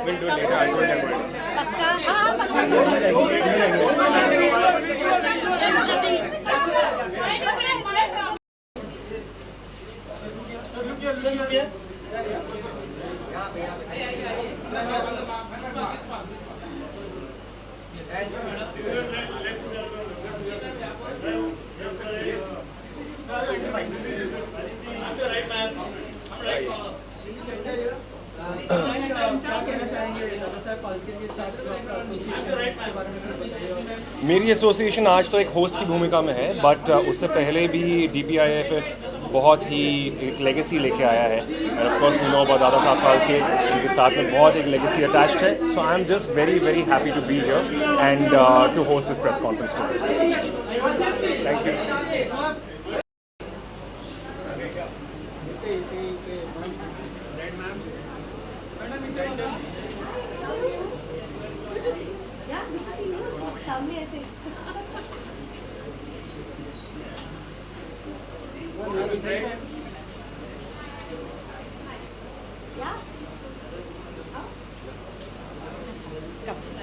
We'll do it later. I'll do it at one. मेरी association आज तो एक होस्ट की भूमिका में है, बट उससे पहले भी DPIFF बहुत ही एक लेगेसी लेके आया है। And of course we know about Dadasaheb Phalke, उनके साथ में बहुत एक लेगेसी अटैच्ड है। So I am just very very happy to be here and to host this press conference today. Thank you.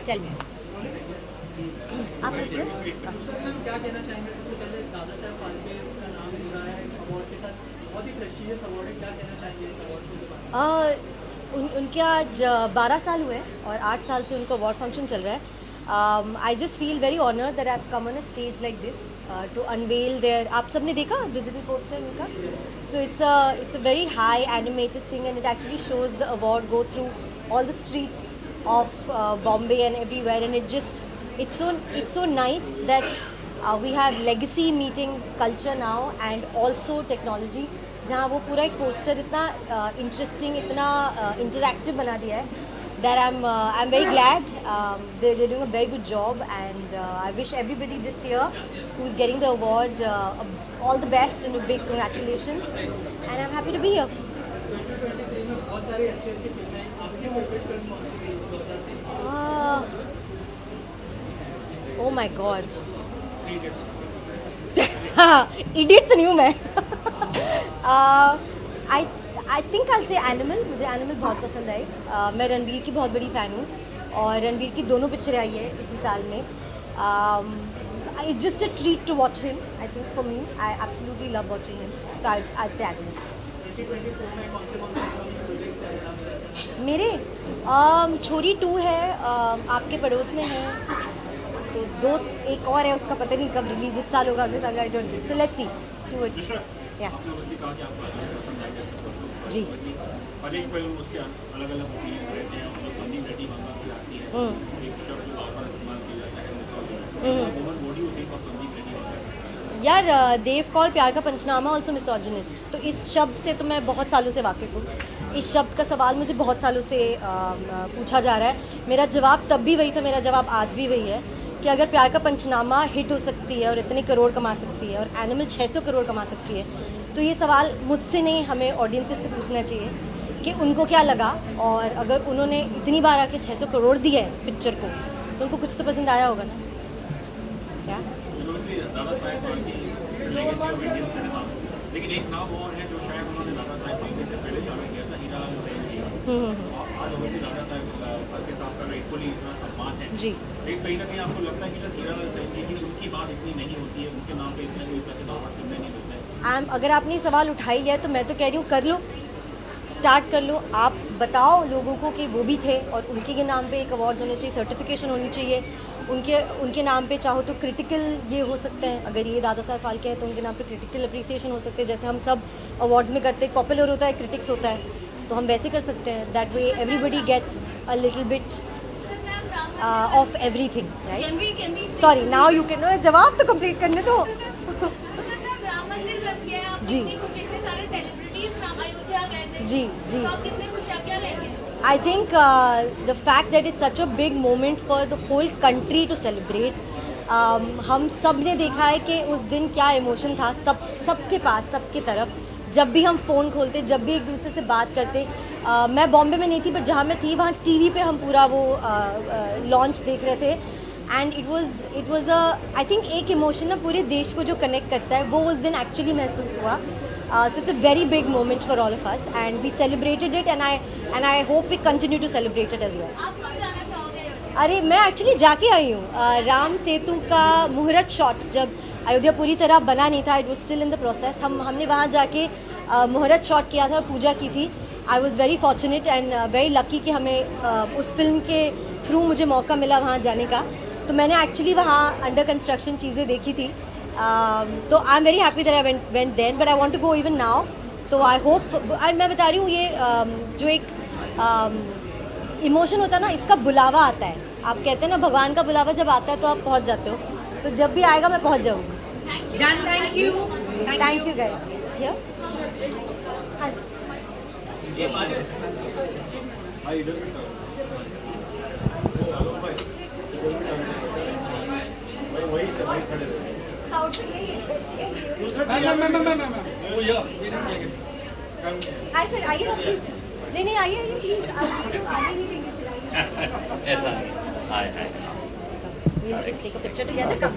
चल आप पूछिए। क्या कहना चाहेंगे? सबसे पहले दादा साहब फाल्के का नाम जुड़ा है अवार्ड के साथ, बहुत ही प्रेस्टीजियस अवार्ड है, क्या कहना चाहेंगे इस अवार्ड के बारे में? उनके आज 12 साल हुए हैं और 8 साल से उनका अवार्ड फंक्शन चल रहा है। I just feel very honoured that I have come on a stage like this to unveil there. आप सब ने देखा डिजिटल पोस्टर उनका? So it's a very high animated thing and it actually shows the award go through all the streets of Bombay and everywhere, and it's so nice that we have legacy meeting culture now and also technology, जहाँ वो पूरा एक poster इतना interesting, इतना interactive बना दिया है that I'm very glad they're doing a very good job, and I wish everybody this year who's getting the award all the best and a big congratulations, and I'm happy to be here. 2023 में बहुत सारी अच्छी अच्छी फिल्में हैं, आपकी favourite film कौन सी थी 2023? Oh my God. इडियट तो नहीं हूँ मैं। आई थिंक आई से एनिमल, मुझे एनिमल बहुत पसंद आई। मैं रणवीर की बहुत बड़ी फ़ैन हूँ और रणवीर की दोनों पिक्चरें आई है इसी साल में। It's just a treat to watch him. I think for me I absolutely love watching him, तो आई से एनिमल। 2024 में कौन से प्रोजेक्ट्स हैं? मेरे छोरी 2 है, आपके पड़ोस में है, तो 2 एक और है, उसका पता नहीं कब रिलीज, इस साल होगा अगले साल, I don't know. So let's see to it. या जी हर एक फिल्म उसके अलग-अलग ओपिनियन रहते हैं, और संदीप रेड्डी मांगा की आती है, एक शब्द जो बार-बार इस्तेमाल किया जाता है मिसोजिनिस्ट। वुमन बॉडी होती है संदीप रेड्डी मांगा। यार देव कॉल प्यार का पंचनामा ऑल्सो मिसोजिनिस्ट, तो इस शब्द से तो मैं बहुत सालों से वाकिफ़ हूँ। इस शब्द का सवाल मुझे बहुत सालों से पूछा जा रहा है। मेरा जवाब तब भी वही था, मेरा जवाब आज भी वही है कि अगर प्यार का पंचनामा हिट हो सकती है और इतने करोड़ कमा सकती है और एनिमल 600 करोड़ कमा सकती है, तो ये सवाल मुझसे नहीं, हमें ऑडियंसेस से पूछना चाहिए कि उनको क्या लगा, और अगर उन्होंने इतनी बार आके 600 करोड़ दिए है पिक्चर को, तो उनको कुछ तो पसंद आया होगा ना। क्या Dada Saheb Phalke legacy of Indian cinema, लेकिन एक नाम और है जो शायद उन्होंने दादा साहब फाल्के से पहले चालू किया था, हीरा लाल सैन जी। आज अवश्य दादा साहब फाल्के साहब का rightfully इतना सम्मान है जी। लेकिन कहीं ना कहीं आपको लगता है कि जब हीरा लाल सैन जी की उनकी बात इतनी नहीं होती है, उनके नाम पे इतना कोई पैसे दावा सुनने नहीं मिलता है? अगर आपने सवाल उठा ही लिया तो मैं तो कह रही हूँ कर लो, स्टार्ट कर लो। आप बताओ लोगों को कि वो भी थे और उनके के नाम पे एक अवार्ड होने चाहिए, सर्टिफिकेशन होनी चाहिए उनके नाम पे। चाहो तो क्रिटिकल ये हो सकते हैं, अगर ये दादा साहब फाल्के हैं तो उनके नाम पे क्रिटिकल अप्रिसिएशन हो सकते हैं, जैसे हम सब अवार्ड्स में करते हैं, पॉपुलर होता है, क्रिटिक्स होता है, तो हम वैसे कर सकते हैं। That way everybody gets a little bit of everything, right? Sorry, now you can, जवाब तो कंप्लीट करने दो। जी जी जी। I think the fact that it's such a big moment for the whole country to celebrate, हम सब ने देखा है कि उस दिन क्या इमोशन था सबके पास, सबके तरफ। जब भी हम फ़ोन खोलते, जब भी एक दूसरे से बात करते, मैं बॉम्बे में नहीं थी बट जहाँ मैं थी वहाँ टीवी पे हम पूरा वो लॉन्च देख रहे थे, and it was I think एक इमोशन ना पूरे देश को जो कनेक्ट करता है वो उस दिन एक्चुअली महसूस हुआ। So it's a very big moment for all of us, and we celebrated it, and I hope we continue to celebrate it as well. आप कब जाना चाहोगे अयोध्या? अरे मैं एक्चुअली जाके आई हूँ। राम सेतु का मुहूर्त शॉट जब अयोध्या पूरी तरह बना नहीं था, it was still in the process, हमने वहाँ जाके मुहूर्त शॉट किया था और पूजा की थी। I was very fortunate and very lucky कि हमें उस फिल्म के थ्रू मुझे मौका मिला वहाँ जाने का। तो मैंने एक्चुअली वहाँ अंडर कंस्ट्रक्शन चीज़ें देखी थी। तो I am very happy that I went then, but I want to go even now. तो आई होप, मैं बता रही हूँ, ये जो एक इमोशन होता है ना, इसका बुलावा आता है। आप कहते हैं ना, भगवान का बुलावा जब आता है तो आप पहुँच जाते हो। तो जब भी आएगा मैं पहुँच जाऊँगी। Thank you thank you guys. Here हाँ, इधर भी करो। भाई वही से भाई खड़े रहो। हाय सर, आइए ना प्लीज। नहीं आइए प्लीज, आइए नहीं देंगे। ऐसा हाय हाय We'll just take a picture together. Come.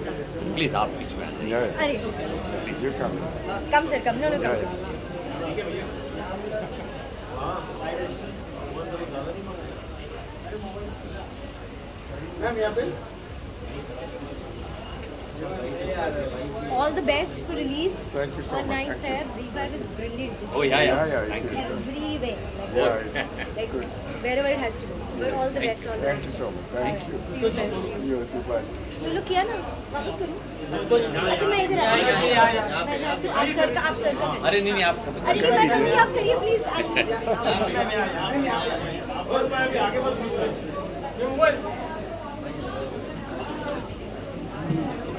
Please आप बीच में आ जाइए। Yeah, अरे you come. come sir, come. No, Yeah, come. Ma'am यहाँ पे All the best for release. Thank you so on much. 9th Feb. Z5 is brilliant. ओ या Yeah, thank it you is. Everywhere. Yeah, Like wherever it has to go. But all the best. All the thank you so much. Thank you. See you best. You too. Bye. So look किया ना, वापस करूँ? अच्छा मैं इधर आप sir का करें। अरे नहीं आप अरे नहीं, मैं करूँगी, आप करिए प्लीज।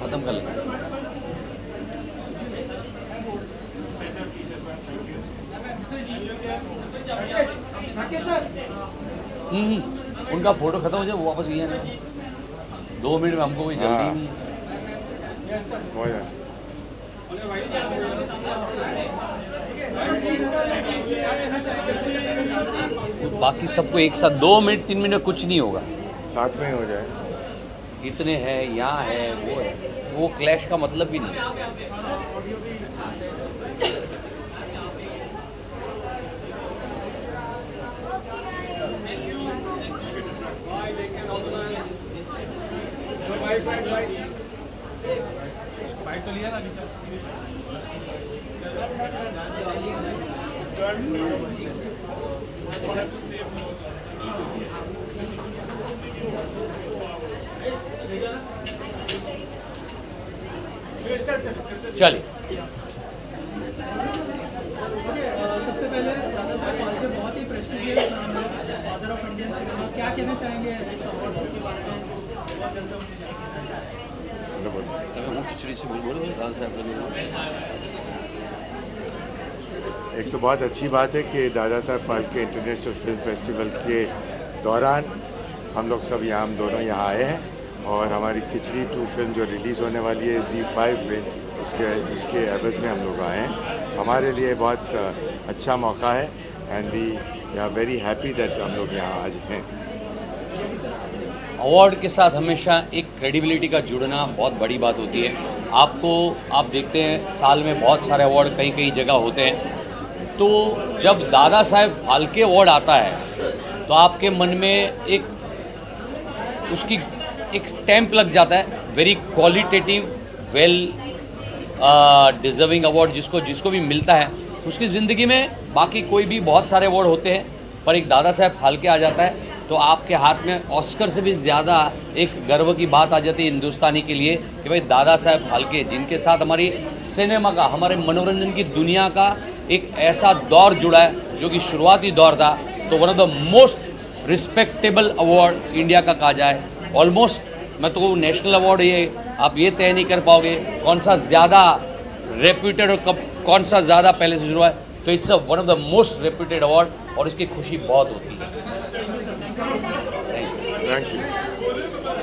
खत्म कर लें। उनका फोटो खत्म हो जाए वो वापस गया नहीं। 2 मिनट में हमको कोई जल्दी हाँ। नहीं। हो जाए। बाकी सबको एक साथ 2 मिनट 3 मिनट में कुछ नहीं होगा। साथ में ही हो जाए। इतने हैं, यहाँ है, वो क्लैश का मतलब भी नहीं है। चलिए सबसे पहले दादा साहब फाल्के बहुत ही प्रेस्टिजियस नाम है, फादर ऑफ इंडियन सिनेमा। क्या कहना चाहेंगे इस अवार्ड के बारे में जो बहुत जल्द होने जा रहा है? તમે હું ખીચડી से बोलो दादा साहब एक तो बहुत अच्छी बात है कि Dada Saheb Phalke international film festival के दौरान हम लोग सब यहाँ, हम दोनों यहाँ आए हैं और हमारी खिचड़ी 2 फिल्म जो रिलीज़ होने वाली है Z5 में, उसके एवज़ में हम लोग आए हैं। हमारे लिए बहुत अच्छा मौका है and we are very happy that हम लोग यहाँ आज हैं। अवार्ड के साथ हमेशा एक क्रेडिबिलिटी का जुड़ना बहुत बड़ी बात होती है। आप देखते हैं साल में बहुत सारे अवार्ड कई कई जगह होते हैं, तो जब दादा साहेब फाल्के अवार्ड आता है तो आपके मन में उसकी एक स्टैंप लग जाता है। Very qualitative, well deserving award जिसको भी मिलता है उसकी ज़िंदगी में। बाकी कोई भी बहुत सारे अवार्ड होते हैं, पर एक दादा साहेब फाल्के आ जाता है तो आपके हाथ में ऑस्कर से भी ज़्यादा एक गर्व की बात आ जाती है हिंदुस्तानी के लिए कि भाई दादा साहेब फाल्के, जिनके साथ हमारी सिनेमा का, हमारे मनोरंजन की दुनिया का एक ऐसा दौर जुड़ा है जो कि शुरुआती दौर था। तो one of the most respectable award India का कहा जाए। ऑलमोस्ट मैं तो नेशनल अवार्ड ये आप ये तय नहीं कर पाओगे कौन सा ज़्यादा रेप्यूटेड और कौन सा ज़्यादा पहले से शुरू है। तो it's one of the most reputed award और इसकी खुशी बहुत होती है। Thank you.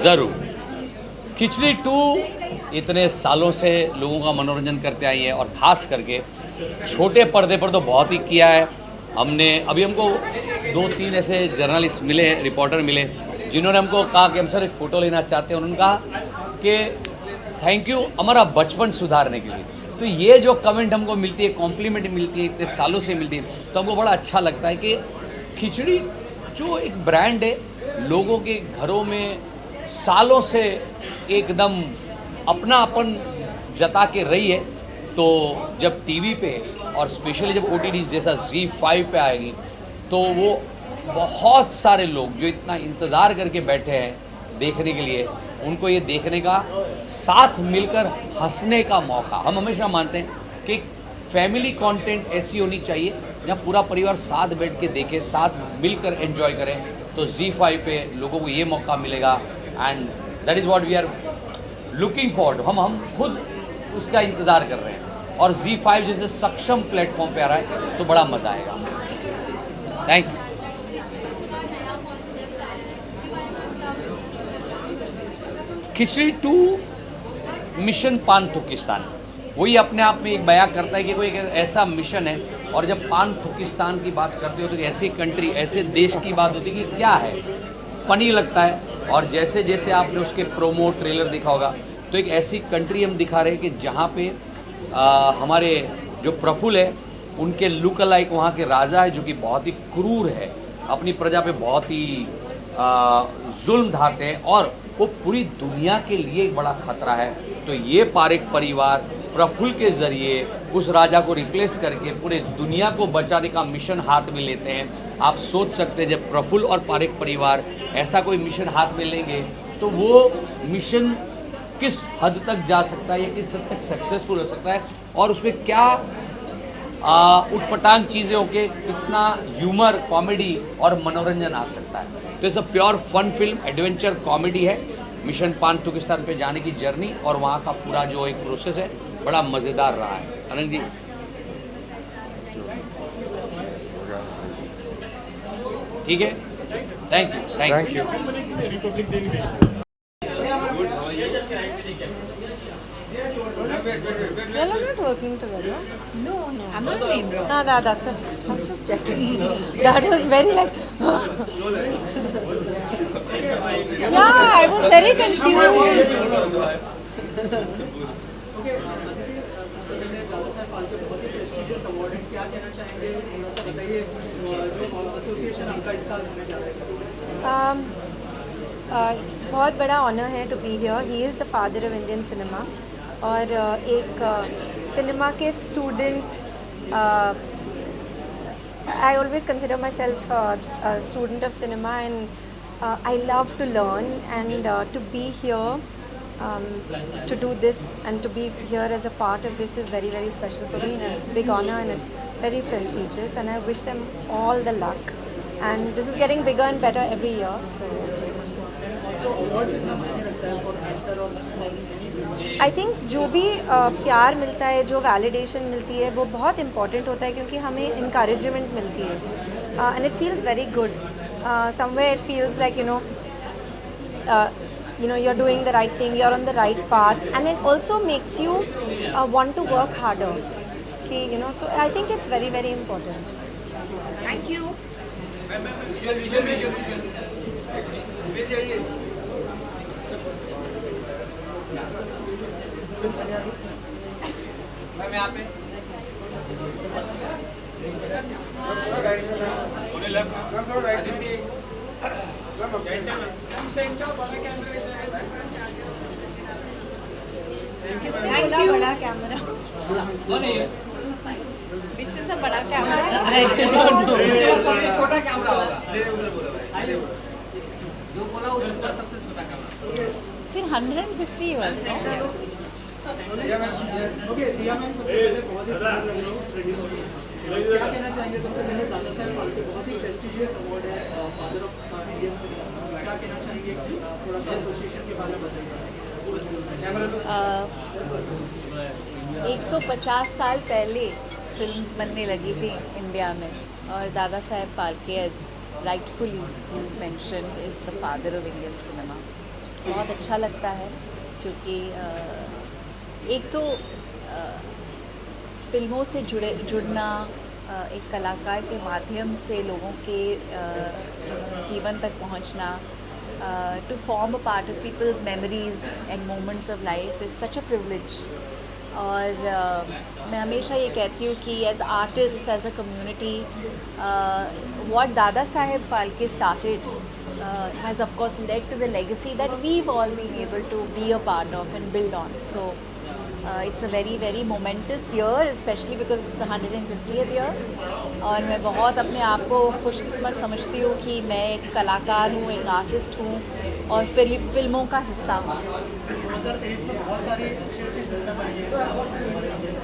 ज़रूर। खिचड़ी 2 इतने सालों से लोगों का मनोरंजन करते आई है और ख़ास करके छोटे पर्दे पर तो बहुत ही किया है हमने। अभी हमको 2-3 ऐसे जर्नलिस्ट मिले, रिपोर्टर मिले, जिन्होंने हमको कहा कि हम सर एक फ़ोटो लेना चाहते हैं। उन्होंने कहा कि थैंक यू हमारा बचपन सुधारने के लिए। तो ये जो कमेंट हमको मिलती है, कॉम्प्लीमेंट मिलती है, इतने सालों से मिलती है, तो हमको बड़ा अच्छा लगता है कि खिचड़ी जो एक ब्रांड है, लोगों के घरों में सालों से एकदम अपनापन जता के रही है। तो जब टीवी पे और स्पेशली जब OTT जैसा ZEE5 पे आएगी, तो वो बहुत सारे लोग जो इतना इंतज़ार करके बैठे हैं देखने के लिए, उनको ये देखने का, साथ मिलकर हंसने का मौका। हम हमेशा मानते हैं कि फैमिली कंटेंट ऐसी होनी चाहिए जहाँ पूरा परिवार साथ बैठ के देखे, साथ मिलकर एंजॉय करें। तो ZEE5 पे लोगों को ये मौका मिलेगा and that is what we are looking forward. हम खुद उसका इंतज़ार कर रहे हैं और ZEE5 जैसे सक्षम प्लेटफॉर्म पे आ रहा है तो बड़ा मज़ा आएगा। Thank you. Khichdi 2 mission Paan तुर्किस्तान, वही अपने आप में एक बयां करता है कि कोई एक ऐसा मिशन है। और जब पान तुर्किस्तान की बात करते हो तो ऐसी कंट्री, ऐसे देश की बात होती है कि क्या है, फनी लगता है। और जैसे जैसे आपने उसके प्रोमो ट्रेलर देखा होगा, तो एक ऐसी कंट्री हम दिखा रहे हैं कि जहाँ पे हमारे जो प्रफुल्ल है, उनके लुक अलाइक वहाँ के राजा है, जो कि बहुत ही क्रूर है, अपनी प्रजा पे बहुत ही जुल्म ढाते हैं और वो पूरी दुनिया के लिए एक बड़ा खतरा है। तो ये पारेख परिवार प्रफुल्ल के ज़रिए उस राजा को रिप्लेस करके पूरे दुनिया को बचाने का मिशन हाथ में लेते हैं। आप सोच सकते हैं जब प्रफुल्ल और पारेख परिवार ऐसा कोई मिशन हाथ में लेंगे तो वो मिशन किस हद तक जा सकता है या किस हद तक सक्सेसफुल हो सकता है और उसमें क्या उटपटांग चीज़ें होके कितना ह्यूमर, कॉमेडी और मनोरंजन आ सकता है। तो it's a pure fun film, adventure comedy है। मिशन पान तुर्किस्तान पे जाने की जर्नी और वहाँ का पूरा जो एक प्रोसेस है बड़ा मज़ेदार रहा है। अनंत जी, ठीक है, thank you. Thank you. Well, I'm not working together. No, I'm not being wrong. No, that's it. I was just checking. That was very like. Yeah, I was very confused. बहुत बड़ा honour है to be here. He is the father of Indian cinema और एक cinema के student. I always consider myself a student of cinema, and I love to learn and to be here to do this and to be here as a part of this is very, very special for me, and it's a big honor and it's very prestigious, and I wish them all the luck, and this is getting bigger and better every year. I think जो भी प्यार मिलता है, जो validation मिलती है, वो बहुत इम्पॉर्टेंट होता है क्योंकि हमें इंकरेजमेंट मिलती है and it feels very good. Somewhere it feels like you know you are doing the right thing, you are on the right path, and it also makes you want to work harder कि you know. So I think it's very very important. Thank you. Thank you. बड़ा camera Which is the बड़ा camera? I don't know. सबसे छोटा camera होगा। जो बोला उसका सबसे छोटा कैमरा। फिर 150 was ओके, दिया मैम, सबसे पहले बहुत ही सुंदर लग रही हो। क्या कहना चाहेंगे? सबसे पहले दादा साहब फाल्के बहुत ही प्रेस्टिजियस अवार्ड है, फादर ऑफ इंडियन सिनेमा। क्या कहना चाहेंगे? थोड़ा सा एसोसिएशन के बारे में बताइए। 150 साल पहले फिल्म्स बनने लगी थी इंडिया में और Dada Saheb Phalke as rightfully mention is the father of Indian cinema. बहुत अच्छा लगता है क्योंकि एक तो फिल्मों से जुड़ना, एक कलाकार के माध्यम से लोगों के जीवन तक पहुंचना, to form a part of people's memories and moments of life is such a privilege. और मैं हमेशा ये कहती हूँ कि as artist, as a community, what Dada Saheb Phalke started has of course led to the legacy that we've all been able to be a part of and build on. So it's a very very momentous year, especially because it's the 150th year. और मैं बहुत अपने आप को खुशकिस्मत समझती हूँ कि मैं एक कलाकार हूँ, एक आर्टिस्ट हूँ और फिल्मों का हिस्सा हूँ। 2023 में बहुत सारी अच्छी फिल्में आई हैं।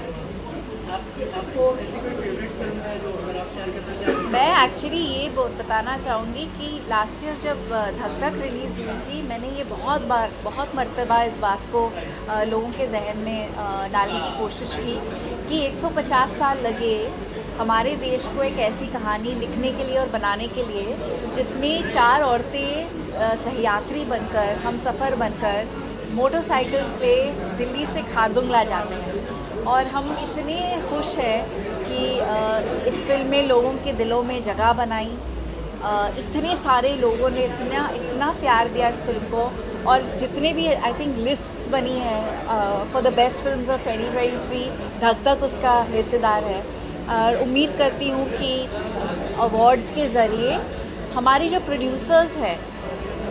आपको ऐसी कोई फेवरेट फिल्म है जो अगर आप शेयर करना चाहें? मैं एक्चुअली ये बताना चाहूँगी कि लास्ट ईयर जब धक धक रिलीज़ हुई थी, मैंने ये बहुत मर्तबा इस बात को लोगों के जहन में डालने की कोशिश की कि 150 साल लगे हमारे देश को एक ऐसी कहानी लिखने के लिए और बनाने के लिए जिसमें 4 औरतें सहयात्री बनकर, हम सफ़र बनकर मोटरसाइकिल पे दिल्ली से खारदुंगला जाते हैं। और हम इतने खुश हैं कि इस फिल्म में लोगों के दिलों में जगह बनाई, इतने सारे लोगों ने इतना प्यार दिया इस फिल्म को, और जितने भी आई थिंक लिस्ट्स बनी हैं for the best films of 2023, धक धक उसका हिस्सेदार है। और उम्मीद करती हूँ कि अवार्ड्स के ज़रिए हमारे जो प्रोड्यूसर्स हैं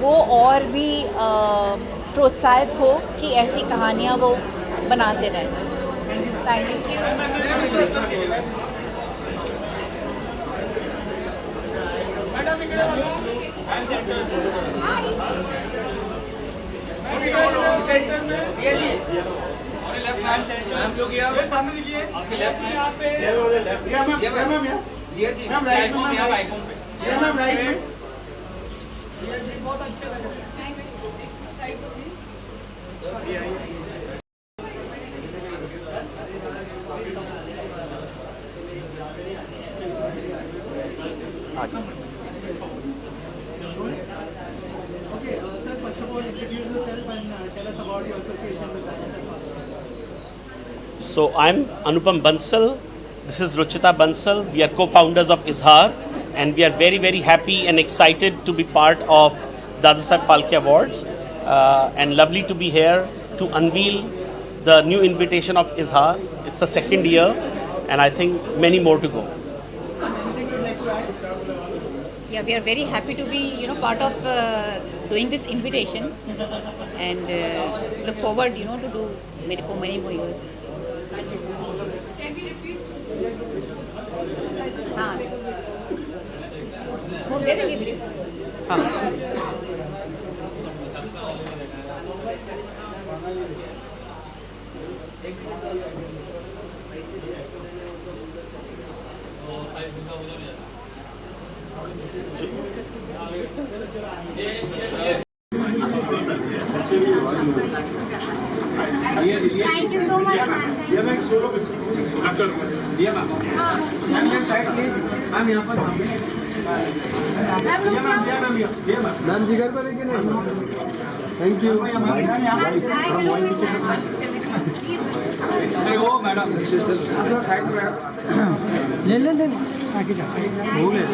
वो और भी प्रोत्साहित हो कि ऐसी कहानियाँ वो बनाते रहें। Thank you. Okay, sir, first of all, introduce yourself and tell us about your association with Dada Saheb Phalke. So I'm Anupam Bansal. This is Ruchita Bansal. We are co-founders of Izhar, and we are very, very happy and excited to be part of Dada Saheb Phalke Awards. And lovely to be here to unveil the new invitation of Izhar. It's the second year, and I think many more to go. Anything you'd like to add? Yeah, we are very happy to be, part of doing this invitation, and look forward, to do for many more years. Thank you. Can we repeat? हाँ, वो दे देंगे video. Thank you so much, ma'am. Ma'am जिगर को लेके नहीं। Thank you. ले आगे जा हो गए।